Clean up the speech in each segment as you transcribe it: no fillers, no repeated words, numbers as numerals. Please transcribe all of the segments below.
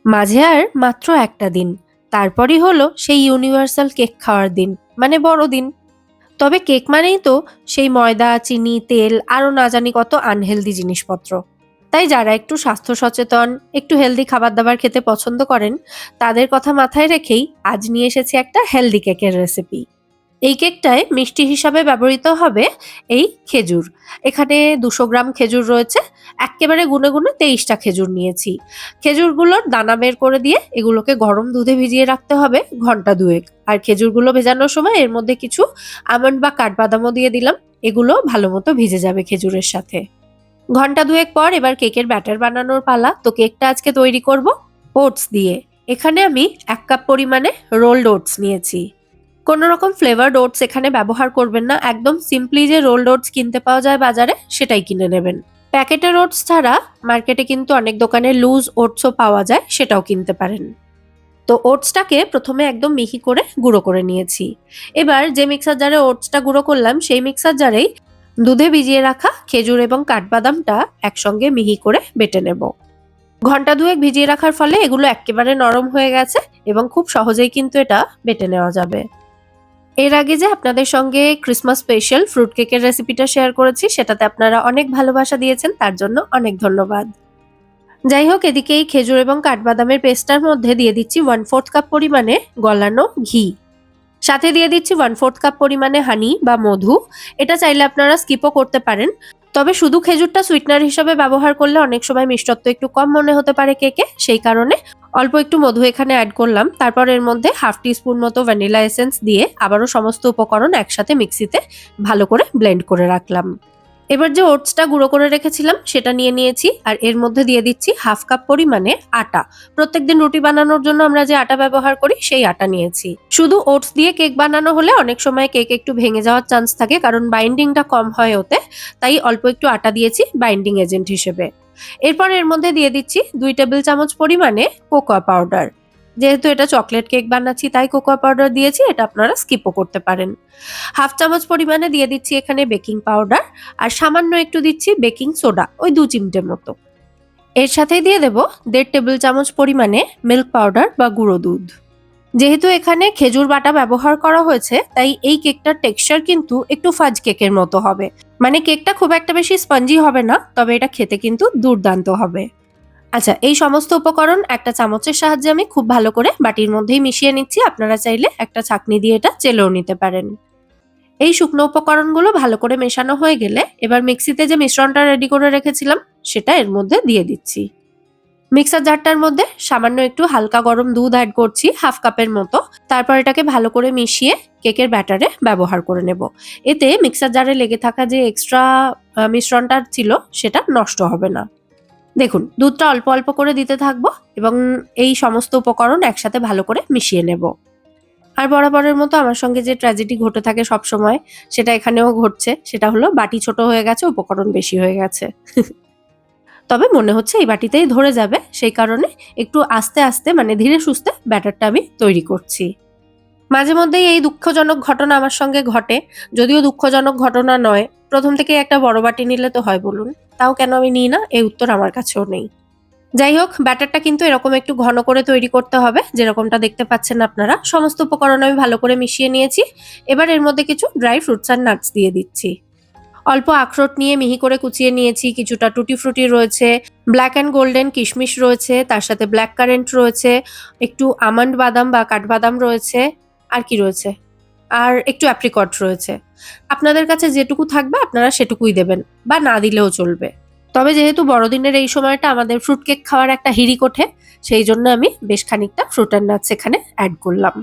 মাঝে আর মাত্র একটা দিন, তারপরই হলো সেই ইউনিভার্সাল কেক খাওয়ার দিন, মানে বড়দিন। তবে কেক মানেই তো সেই ময়দা, চিনি, তেল আরো না জানি কত আনহেলদি জিনিসপত্র। তাই যারা একটু স্বাস্থ্য সচেতন, একটু হেলদি খাবার দাবার খেতে পছন্দ করেন, তাদের কথা মাথায় রেখেই আজ নিয়ে এসেছি একটা হেলদি কেকের রেসিপি। এই কেকটায় মিষ্টি হিসাবে ব্যবহৃত হবে এই খেজুর। এখানে ২০০ গ্রাম খেজুর রয়েছে। এক্কেবারে গুনে গুনে ২৩টা খেজুর নিয়েছি। খেজুরগুলোর দানা বের করে দিয়ে এগুলোকে গরম দুধে ভিজিয়ে রাখতে হবে ঘন্টা ২ আর খেজুরগুলো ভেজানোর সময় এর মধ্যে কিছু আমন্ড বা কাঠবাদামও দিয়ে দিলাম। এগুলো ভালো মতো ভিজে যাবে খেজুরের সাথে। ঘন্টা ২ পর এবার কেকের ব্যাটার বানানোর পালা। তো কেকটা আজকে তৈরি করব ওটস দিয়ে। এখানে আমি ১ কাপ পরিমাণে রোলড ওটস নিয়েছি। কোনো রকম ফ্লেভারড ওটস এখানে ব্যবহার করবেন না। একদম সিম্পলি যে রোলড ওটস কিনতে পাওয়া যায় বাজারে, সেটাই কিনে নেবেন। প্যাকেটের ওটস ছাড়া মার্কেটে কিন্তু অনেক দোকানে লুজ ওটসও পাওয়া যায়, সেটাও কিনতে পারেন। তো ওটসটাকে প্রথমে একদম মিহি করে গুঁড়ো করে নিয়েছি। এবার যে মিক্সার জারে ওটসটা গুঁড়ো করলাম, সেই মিক্সার জারেই দুধে ভিজিয়ে রাখা খেজুর এবং কাঠবাদামটা একসঙ্গে মিহি করে বেটে নেব। ঘন্টা ২ ভিজিয়ে রাখার ফলে এগুলো এক্কেবারে নরম হয়ে গেছে এবং খুব সহজেই কিন্তু এটা বেটে নেওয়া যাবে। এর আগে যে আপনাদের সঙ্গে ক্রিসমাস স্পেশাল ফ্রুট কেকের রেসিপিটা শেয়ার করেছি, সেটাতে আপনারা অনেক ভালোবাসা দিয়েছেন, তার জন্য অনেক ধন্যবাদ। যাই হোক, এদিকে এই খেজুর এবং কাঠবাদামের পেস্টটার মধ্যে দিয়ে দিচ্ছি 1/4 কাপ পরিমাণে গলানো ঘি। সাথে দিয়ে দিচ্ছি 1/4 কাপ পরিমাণে হানি বা মধু। এটা চাইলে আপনারা স্কিপও করতে পারেন। তবে শুধু খেজুরটা সুইটনার হিসেবে ব্যবহার করলে অনেক সময় মিষ্টত্ব একটু কম মনে হতে পারে কেকে, সেই কারণে অল্প একটু মধু এখানে অ্যাড করলাম। তারপর এর মধ্যে হাফ টিস্পুন মতো ভ্যানিলা এসেন্স দিয়ে আবারও সমস্ত উপকরণ একসাথে মিক্সিতে ভালো করে ব্লেন্ড করে রাখলাম। এবার যে ওটসটা গুঁড়ো করে রেখেছিলাম সেটা নিয়ে নিয়েছি আর এর মধ্যে দিয়ে দিচ্ছি হাফ কাপ পরিমাণে আটা। প্রত্যেকদিন রুটি বানানোর জন্য আমরা যে আটা ব্যবহার করি সেই আটা নিয়েছি। শুধু ওটস দিয়ে কেক বানানো হলে অনেক সময় কেক একটু ভেঙে যাওয়ার চান্স থাকে, কারণ বাইন্ডিংটা কম হয় ওতে। তাই অল্প একটু আটা দিয়েছি বাইন্ডিং এজেন্ট হিসেবে। এরপর এর মধ্যে দিয়ে দিচ্ছি ২ টেবিল চামচ পরিমাণে কোকোয়া পাউডার। যেহেতু এটা চকলেট কেক বানাচ্ছি তাই কোকোয়া পাউডার দিয়েছি, এটা আপনারা স্কিপও করতে পারেন। হাফ চামচ পরিমাণে দিয়ে দিচ্ছি এখানে বেকিং পাউডার আর সামান্য একটু দিচ্ছি বেকিং সোডা, ওই ২ চিমটে মতো। এর সাথে দিয়ে দেব ১.৫ টেবিল চামচ পরিমাণে মিল্ক পাউডার বা গুঁড়ো দুধ। যেহেতু এখানে খেজুর বাটা ব্যবহার করা হয়েছে, তাই এই কেকটার টেক্সচার কিন্তু একটু ফাজ কেকের মতো হবে। মানে কেকটা খুব একটা বেশি স্পঞ্জি হবে না, তবে এটা খেতে কিন্তু দুর্দান্ত হবে। আচ্ছা, এই সমস্ত উপকরণ একটা চামচের সাহায্যে আমি খুব ভালো করে বাটির মধ্যেই মিশিয়ে নিচ্ছি। আপনারা চাইলে একটা ছাঁকনি দিয়ে এটা চেলেও নিতে পারেন। এই শুকনো উপকরণগুলো ভালো করে মেশানো হয়ে গেলে এবার মিক্সিতে যে মিশ্রণটা রেডি করে রেখেছিলাম সেটা এর মধ্যে দিয়ে দিচ্ছি। মিক্সার জারটার মধ্যে সামান্য একটু হালকা গরম দুধ অ্যাড করছি হাফ কাপের মতো। তারপর এটাকে ভালো করে মিশিয়ে কেকের ব্যাটারে ব্যবহার করে নেব। এতে মিক্সার জারে লেগে থাকা যে এক্সট্রা মিশ্রণটা ছিল সেটা নষ্ট হবে না। দেখুন, দুধটা অল্প অল্প করে দিতে থাকবো এবং এই সমস্ত উপকরণ একসাথে ভালো করে মিশিয়ে নেব। আর বরাবরের মতো আমার সঙ্গে যে ট্র্যাজেডি ঘটে থাকে সবসময়, সেটা এখানেও ঘটছে। সেটা হলো বাটি ছোট হয়ে গেছে, উপকরণ বেশি হয়ে গেছে। তবে মনে হচ্ছে এই বাটিতেই ধরে যাবে, সেই কারণে একটু আস্তে আস্তে মানে ধীরে সুস্থে ব্যাটারটা আমি তৈরি করছি। মাঝে মধ্যেই এই দুঃখজনক ঘটনা আমার সঙ্গে ঘটে। যদিও দুঃখজনক ঘটনা নয়, প্রথম থেকেই একটা বড় বাটি নিলে তো হয় বলুন। তাও কেন আমি নিই না, এই উত্তর আমার কাছেও নেই। যাই হোক, ব্যাটারটা কিন্তু এরকম একটু ঘন করে তৈরি করতে হবে, যেরকমটা দেখতে পাচ্ছেন আপনারা। সমস্ত উপকরণ আমি ভালো করে মিশিয়ে নিয়েছি। এবার এর মধ্যে কিছু ড্রাই ফ্রুটস আর নাটস দিয়ে দিচ্ছি। অল্প আখরোট নিয়ে মিহি করে কুচিয়ে নিয়েছি, কিছুটা টুটি ফ্রুটি রয়েছে, ব্ল্যাক অ্যান্ড গোল্ডেন কিশমিশ রয়েছে, তার সাথে ব্ল্যাক কারেন্ট রয়েছে, একটু আমন্ড বাদাম বা কাঠবাদাম রয়েছে। আর কি রয়েছে? আর একটু অ্যাপ্রিকট রয়েছে। আপনাদের কাছে যেটুকু থাকবে আপনারা সেটুকুই দেবেন বা না দিলেও চলবে। তবে যেহেতু বড়দিনের এই সময়টা আমাদের ফ্রুট কেক খাওয়ার একটা হিড়িক ওঠে, সেই জন্য আমি বেশ খানিকটা ফ্রুট অ্যান্ড নাটস এখানে অ্যাড করলাম।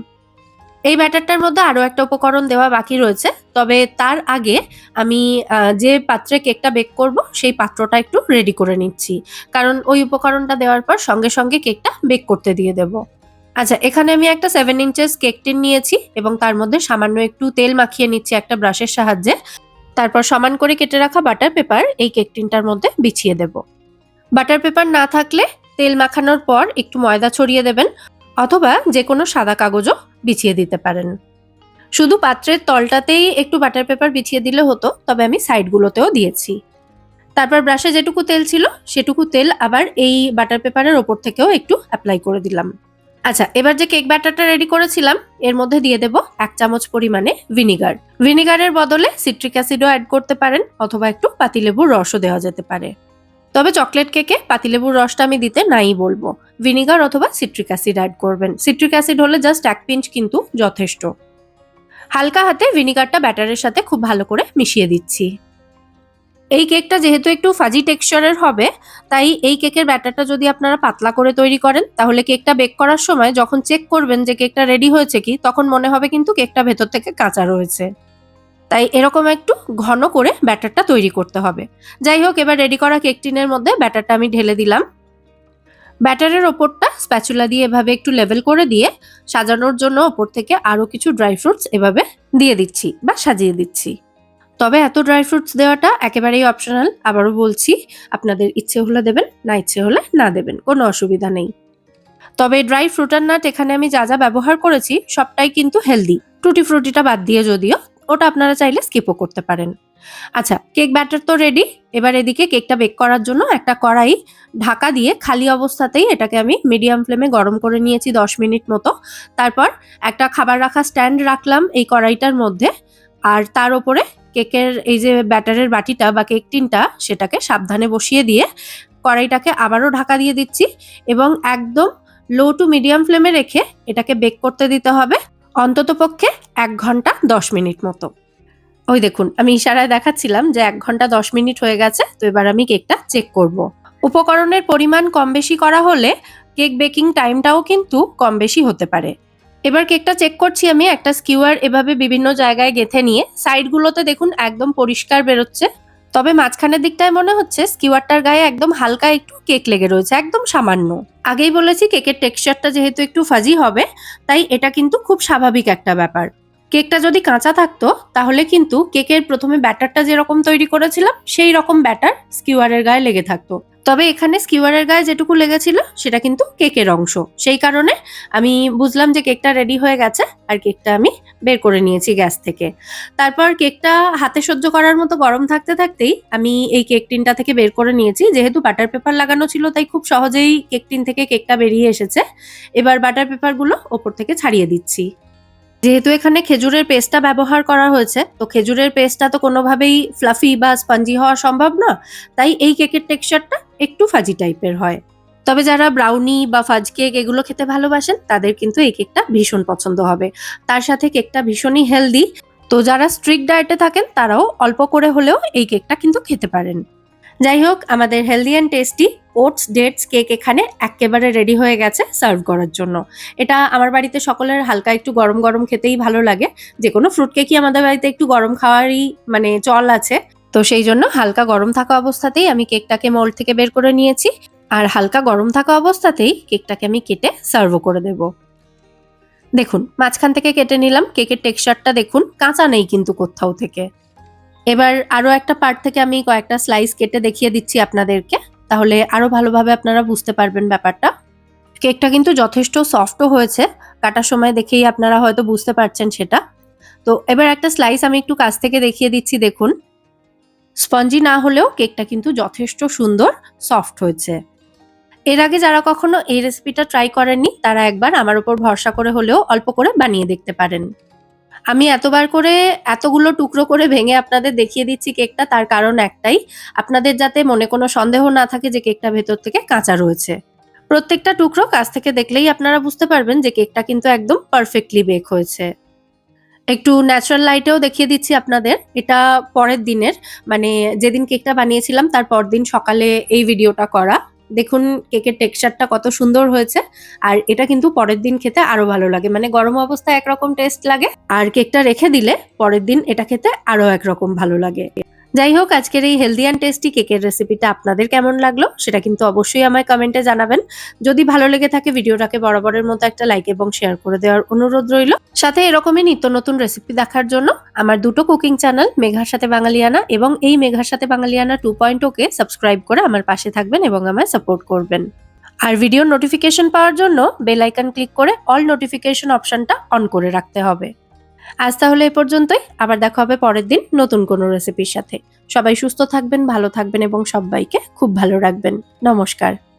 এই ব্যাটারটার মধ্যে আরো একটা উপকরণ দেওয়া বাকি রয়েছে। তবে তার আগে আমি যে পাত্রে কেকটা বেক করব সেই পাত্রটা একটু রেডি করে নিচ্ছি। কারণ ওই উপকরণটা দেওয়ার পর সঙ্গে সঙ্গে কেকটা বেক করতে দিয়ে দেব। আচ্ছা, এখানে আমি একটা 7 ইঞ্চেস কেক টিন নিয়েছি এবং তার মধ্যে সামান্য একটু তেল মাখিয়ে নিচ্ছি একটা ব্রাশের সাহায্যে। তারপর সমান করে কেটে রাখা বাটার পেপার এই কেক টিনটার মধ্যে বিছিয়ে দেব। বাটার পেপার না থাকলে তেল মাখানোর পর একটু ময়দা ছড়িয়ে দেবেন, অথবা যে কোনো সাদা কাগজও বিছিয়ে দিতে পারেন। শুধু পাত্রের তলটাতেই একটু বাটার পেপার বিছিয়ে দিলে হতো, তবে আমি সাইডগুলোতেও দিয়েছি। তারপর ব্রাশে যেটুকু তেল ছিল সেটুকু তেল আবার এই বাটার পেপারের ওপর থেকেও একটু অ্যাপ্লাই করে দিলাম। আচ্ছা, এবার যে কেক ব্যাটারটা রেডি করেছিলাম এর মধ্যে দিয়ে দেব 1 চামচ পরিমাণে ভিনিগার। ভিনিগারের বদলে সিট্রিক অ্যাসিডও অ্যাড করতে পারেন অথবা একটু পাতিলেবুর রসও দেওয়া যেতে পারে। তবে চকলেট কেকে পাতিলেবুর রসটা আমি দিতে নাই বলবো। ভিনিগার অথবা সিট্রিক অ্যাসিড অ্যাড করবেন। সিট্রিক অ্যাসিড হলে জাস্ট 1 পিঞ্চ কিন্তু যথেষ্ট। হালকা হাতে ভিনিগারটা ব্যাটারের সাথে খুব ভালো করে মিশিয়ে দিচ্ছি। এই কেকটা যেহেতু একটু ফাজি টেক্সচারের হবে, তাই এই কেকের ব্যাটারটা যদি আপনারা পাতলা করে তৈরি করেন তাহলে কেকটা বেক করার সময় যখন চেক করবেন যে কেকটা রেডি হয়েছে কি, তখন মনে হবে কিন্তু কেকটা ভেতর থেকে কাঁচা রয়েছে। তাই এরকম একটু ঘন করে ব্যাটারটা তৈরি করতে হবে। যাই হোক, এবার রেডি করা কেক টিনের মধ্যে ব্যাটারটা আমি ঢেলে দিলাম। ব্যাটারের ওপরটা স্প্যাচুলা দিয়ে এভাবে একটু লেভেল করে দিয়ে সাজানোর জন্য ওপর থেকে আরো কিছু ড্রাই ফ্রুটস এভাবে দিয়ে দিচ্ছি বা সাজিয়ে দিচ্ছি। তবে এত ড্রাই ফ্রুটস দেওয়াটা একেবারেই অপশনাল। আবারও বলছি, আপনাদের ইচ্ছে হলে দেবেন, না ইচ্ছে হলে না দেবেন, কোনো অসুবিধা নেই। তবে ড্রাই ফ্রুট আর নাট এখানে আমি যা যা ব্যবহার করেছি সবটাই কিন্তু হেলদি, টুটি ফ্রুটিটা বাদ দিয়ে, যদিও ওটা আপনারা চাইলে স্কিপও করতে পারেন। আচ্ছা, কেক ব্যাটার তো রেডি। এবার এদিকে কেকটা বেক করার জন্য একটা কড়াই ঢাকা দিয়ে খালি অবস্থাতেই এটাকে আমি মিডিয়াম ফ্লেমে গরম করে নিয়েছি 10 মিনিট মতো। তারপর একটা খাবার রাখা স্ট্যান্ড রাখলাম এই কড়াইটার মধ্যে, আর তার উপরে কেকের এই যে ব্যাটারের বাটিটা বা কেক টিনটা সেটাকে সাবধানে বসিয়ে দিয়ে কড়াইটাকে আবারও ঢাকা দিয়ে দিচ্ছি এবং একদম লো টু মিডিয়াম ফ্লেমে রেখে এটাকে বেক করতে দিতে হবে অন্ততপক্ষে 1 ঘন্টা 10 মিনিট মতো। ওই দেখুন, আমি ইশারায় দেখাচ্ছিলাম যে 1 ঘন্টা 10 মিনিট হয়ে গেছে। তো এবার আমি কেকটা চেক করব। উপকরণের পরিমাণ কম বেশি করা হলে কেক বেকিং টাইমটাও কিন্তু কম বেশি হতে পারে। এবার কেকটা চেক করছি আমি একটা স্কিউয়ার এভাবে বিভিন্ন জায়গায় গেঁথে নিয়ে। সাইডগুলোতে দেখুন একদম পরিষ্কার বেরোচ্ছে, তবে মাঝখানের দিকটায় মনে হচ্ছে স্কিউয়ারটার গায়ে একদম হালকা একটু কেক লেগে রয়েছে, একদম সামান্য। আগেই বলেছি কেকের টেক্সচারটা যেহেতু একটু ফাজি হবে, তাই এটা কিন্তু খুব স্বাভাবিক একটা ব্যাপার। কেকটা যদি কাঁচা থাকতো তাহলে কিন্তু কেকের প্রথমে ব্যাটারটা যেরকম তৈরি করেছিলাম সেই রকম ব্যাটার স্কিউয়ারের গায়ে লেগে থাকতো। তবে এখানে স্কিউয়ারের গায়ে যেটুকু লেগেছিল সেটা কিন্তু কেকের অংশ, সেই কারণে আমি বুঝলাম যে কেকটা রেডি হয়ে গেছে আর কেকটা আমি বের করে নিয়েছি গ্যাস থেকে। তারপর কেকটা হাতে সহ্য করার মতো গরম থাকতে থাকতেই আমি এই কেক টিনটা থেকে বের করে নিয়েছি। যেহেতু বাটার পেপার লাগানো ছিল তাই খুব সহজেই কেক টিন থেকে কেকটা বেরিয়ে এসেছে। এবার বাটার পেপারগুলো ওপর থেকে ছাড়িয়ে দিচ্ছি। যেহেতু এখানে খেজুরের পেস্টটা ব্যবহার করা হয়েছে, তো খেজুরের পেস্টটা তো কোনোভাবেই ফ্লাফি বা স্পঞ্জি হওয়া সম্ভব না, তাই এই কেকের টেক্সচারটা একটু ফাজি টাইপের হয়। তবে যারা ব্রাউনি বা ফাজ কেক এগুলো খেতে ভালোবাসেন তাদের কিন্তু এই কেকটা ভীষণ পছন্দ হবে। তার সাথে কেকটা ভীষণই হেলদি, তো যারা স্ট্রিক্ট ডায়েটে থাকেন তারাও অল্প করে হলেও এই কেকটা কিন্তু খেতে পারেন। যাই হোক, আমাদের healthy and tasty oats dates cake এখানে একেবারে রেডি হয়ে গেছে সার্ভ করার জন্য। এটা আমার বাড়িতে সকলের হালকা একটু গরম গরম খেতেই ভালো লাগে। যে কোনো ফ্রুট কেকই আমাদের বাড়িতে একটু গরম খাওয়ারই মানে চল আছে। তো সেই জন্য হালকা গরম থাকা অবস্থাতেই আমি কেকটাকে মোল্ড থেকে বের করে নিয়েছি, আর হালকা গরম থাকা অবস্থাতেই কেকটাকে আমি কেটে সার্ভও করে দেব। দেখুন, মাঝখান থেকে কেটে নিলাম। কেকের টেক্সচারটা দেখুন, কাঁচা নেই কিন্তু কোথাও থেকে। এবার আরো একটা পার্ট থেকে আমি কয়েকটা স্লাইস কেটে দেখিয়ে দিচ্ছি আপনাদেরকে, তাহলে আরো ভালোভাবে আপনারা বুঝতে পারবেন ব্যাপারটা। কেকটা কিন্তু যথেষ্ট সফটও হয়েছে, কাটার সময় দেখেই আপনারা হয়তো বুঝতে পারছেন সেটা। তো এবার একটা স্লাইস আমি একটু কাছ থেকে দেখিয়ে দিচ্ছি। দেখুন, স্পঞ্জি না হলেও কেকটা কিন্তু যথেষ্ট সুন্দর সফট হয়েছে। এর আগে যারা কখনো এই রেসিপিটা ট্রাই করেননি তারা একবার আমার উপর ভরসা করে হলেও অল্প করে বানিয়ে দেখতে পারেন। আমি এতবার করে এতগুলো টুকরো করে ভেঙে আপনাদের দেখিয়ে দিচ্ছি কেকটা, তার কারণ একটাই, আপনাদের যাতে মনে কোনো সন্দেহ না থাকে যে কেকটা ভেতর থেকে কাঁচা রয়েছে। প্রত্যেকটা টুকরো কাছ থেকে দেখলেই আপনারা বুঝতে পারবেন যে কেকটা কিন্তু একদম পারফেক্টলি বেক হয়েছে। একটু ন্যাচারাল লাইটেও দেখিয়ে দিচ্ছি আপনাদের। এটা পরের দিনের, মানে যেদিন কেকটা বানিয়েছিলাম তার পরদিন সকালে এই ভিডিওটা করা। দেখুন কেকের টেক্সচারটা কত সুন্দর হয়েছে, আর এটা কিন্তু পরের দিন খেতে আরো ভালো লাগে। মানে গরম অবস্থায় একরকম টেস্ট লাগে, আর কেকটা রেখে দিলে পরের দিন এটা খেতে আরো একরকম ভালো লাগে। যাই হোক, আজকের এই হেলদি অ্যান্ড টেস্টি কেকের রেসিপিটা আপনাদের কেমন লাগলো সেটা কিন্তু অবশ্যই আমায় কমেন্টে জানাবেন। যদি ভালো লেগে থাকে ভিডিওটাকে বরাবরের মতো একটা লাইক এবং শেয়ার করে দেওয়ার অনুরোধ রইল। সাথে এরকমই নিত্য নতুন রেসিপি দেখার জন্য আমার দুটো কুকিং চ্যানেল মেঘার সাথে বাঙালিয়ানা এবং এই মেঘার সাথে বাঙালিয়ানা 2.0 কে সাবস্ক্রাইব করে আমার পাশে থাকবেন এবং আমায় সাপোর্ট করবেন। আর ভিডিওর নোটিফিকেশন পাওয়ার জন্য বেল আইকন ক্লিক করে অল নোটিফিকেশন অপশনটা অন করে রাখতে হবে। আজ তাহলে এ পর্যন্তই। আবার দেখা হবে পরের দিন নতুন কোনো রেসিপির সাথে। সবাই সুস্থ থাকবেন, ভালো থাকবেন এবং সব্বাইকে খুব ভালো রাখবেন। নমস্কার।